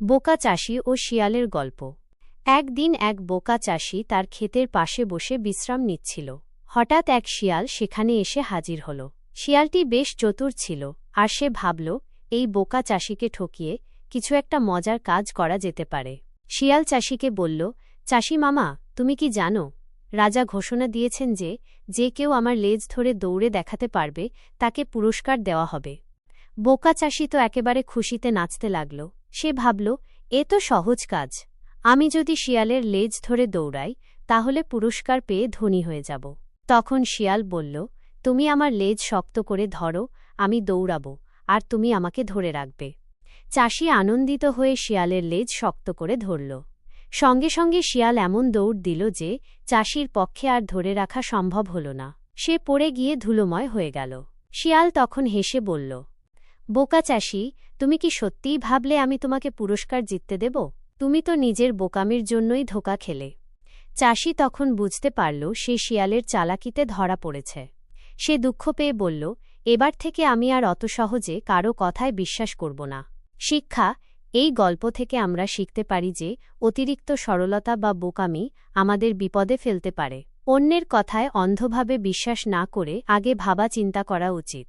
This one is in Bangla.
বোকা চাষি ও শিয়ালের গল্প। একদিন এক বোকা চাষি তার ক্ষেতের পাশে বসে বিশ্রাম নিচ্ছিল। হঠাৎ এক শিয়াল সেখানে এসে হাজির হল। শিয়ালটি বেশ চতুর ছিল, আর সে ভাবল, এই বোকা চাষিকে ঠকিয়ে কিছু একটা মজার কাজ করা যেতে পারে। শিয়াল চাষিকে বলল, চাষি মামা, তুমি কি জানো, রাজা ঘোষণা দিয়েছেন যে যে কেউ আমার লেজ ধরে দৌড়ে দেখাতে পারবে তাকে পুরস্কার দেওয়া হবে। বোকা চাষি তো একেবারে খুশিতে নাচতে লাগল। সে ভাবল, এ তো সহজ কাজ। আমি যদি শিয়ালের লেজ ধরে দৌড়াই তাহলে পুরস্কার পেয়ে ধনী হয়ে যাব। তখন শিয়াল বলল, তুমি আমার লেজ শক্ত করে ধরো, আমি দৌড়াব, আর তুমি আমাকে ধরে রাখবে। চাষি আনন্দিত হয়ে শিয়ালের লেজ শক্ত করে ধরল। সঙ্গে সঙ্গে শিয়াল এমন দৌড় দিল যে চাষির পক্ষে আর ধরে রাখা সম্ভব হল না। সে পড়ে গিয়ে ধুলোময় হয়ে গেল। শিয়াল তখন হেসে বলল, বোকা চাষি, তুমি কি সত্যিই ভাবলে আমি তোমাকে পুরস্কার জিততে দেব? তুমি তো নিজের বোকামির জন্যই ধোঁকা খেলে। চাষি তখন বুঝতে পারল সে শিয়ালের চালাকিতে ধরা পড়েছে। সে দুঃখ পেয়ে বলল, এবার থেকে আমি আর অত সহজে কারো কথায় বিশ্বাস করব না। শিক্ষা: এই গল্প থেকে আমরা শিখতে পারি যে অতিরিক্ত সরলতা বা বোকামি আমাদের বিপদে ফেলতে পারে। অন্যের কথায় অন্ধভাবে বিশ্বাস না করে আগে ভাবা চিন্তা করা উচিত।